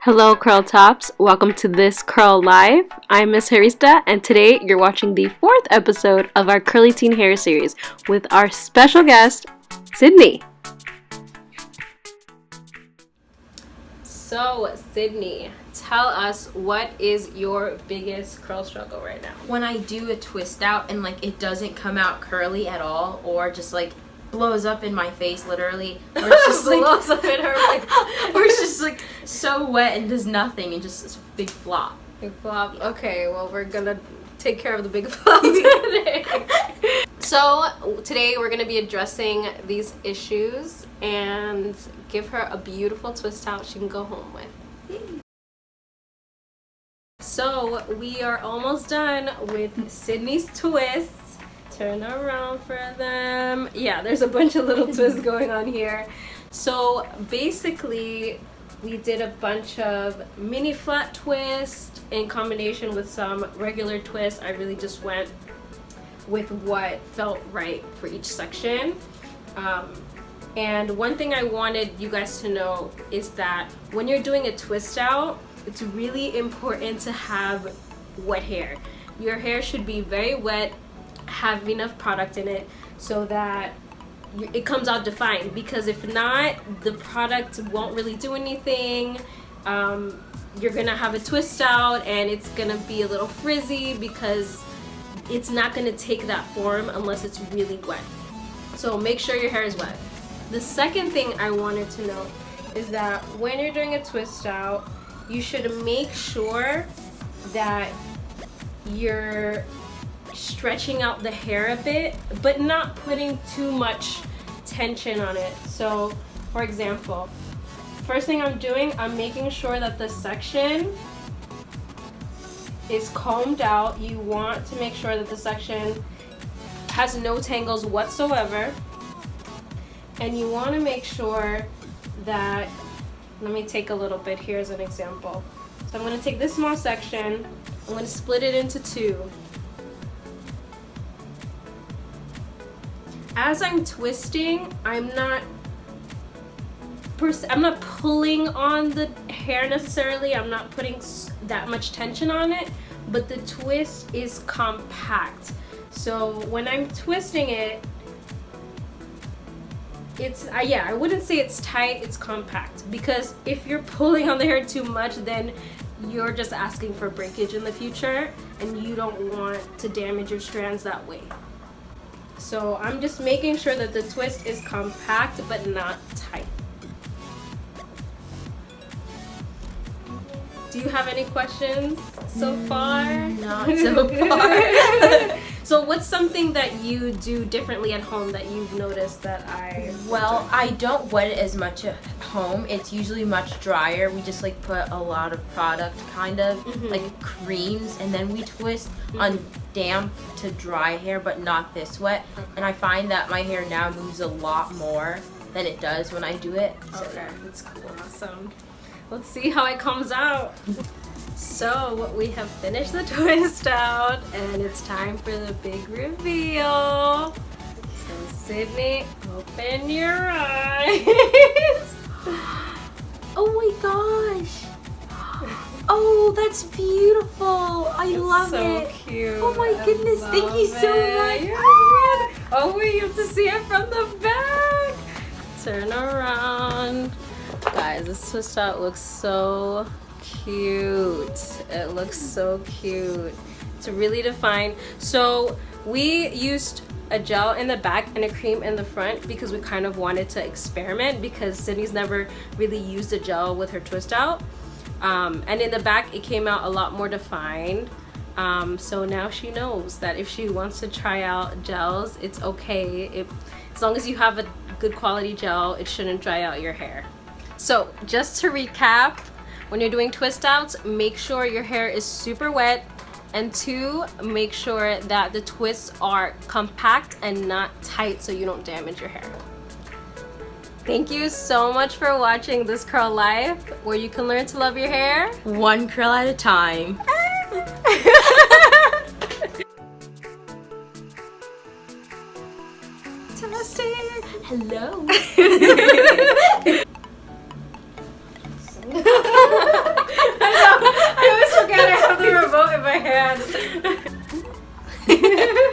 Hello CURLtops, welcome to this Curl Live. I'm Ms.Hairista and today you're watching the 4th episode of our Curly Teen Hair series with our special guest, Sidney. So Sidney, tell us, what is your biggest curl struggle right now? When I do a twist out and it doesn't come out curly at all, or just blows up in my face literally, or it's just blows up in her face. or it's just so wet and does nothing and just a big flop. Big flop. Yeah. Okay, well we're gonna take care of the big flop today. So today we're gonna be addressing these issues and give her a beautiful twist out she can go home with. So we are almost done with Sidney's twists. Turn around for them. Yeah, there's a bunch of little twists going on here. So basically we did a bunch of mini flat twists in combination with some regular twists. I really just went with what felt right for each section. And one thing I wanted you guys to know is that when you're doing a twist out, it's really important to have wet hair. Your hair should be very wet, have enough product in it so that it comes out defined, because if not, the product won't really do anything. You're gonna have a twist out and it's gonna be a little frizzy because it's not gonna take that form unless it's really wet. So make sure your hair is wet. The second thing I wanted to know is that when you're doing a twist out, you should make sure that you're stretching out the hair a bit, but not putting too much tension on it. So for example, first thing I'm doing, I'm making sure that the section is combed out. You want to make sure that the section has no tangles whatsoever, and you want to make sure that, let me take a little bit here as an example. So I'm going to take this small section, I'm going to split it into two. As I'm twisting, I'm not pulling on the hair necessarily. I'm not putting that much tension on it, but the twist is compact. So when I'm twisting it, it's I wouldn't say it's tight, it's compact, because if you're pulling on the hair too much, then you're just asking for breakage in the future, and you don't want to damage your strands that way. So I'm just making sure that the twist is compact but not tight. Do you have any questions so far? Not so far. So what's something that you do differently at home that you've noticed that Well, I don't wet it as much at home. It's usually much drier. We just put a lot of product, kind of like creams, and then we twist on damp to dry hair, but not this wet. And I find that my hair now moves a lot more than it does when I do it. Okay, that's cool. Awesome. Let's see how it comes out. So we have finished the twist out and it's time for the big reveal. So Sidney, open your eyes. Oh my gosh. Oh, that's beautiful. I love so it. Cute. Oh my goodness, thank you so much. Oh, wait, you have to see it from the back. Turn around. Guys, this twist out looks so cute. It looks so cute. It's really defined. So we used a gel in the back and a cream in the front because we kind of wanted to experiment, because Sidney's never really used a gel with her twist out. And in the back it came out a lot more defined. So now she knows that if she wants to try out gels, it's okay. As long as you have a good quality gel, it shouldn't dry out your hair. So just to recap, when you're doing twist outs, make sure your hair is super wet, and 2, make sure that the twists are compact and not tight so you don't damage your hair. Thank you so much for watching this Curl Life, where you can learn to love your hair one curl at a time. Testing. Hello. coat in my hand.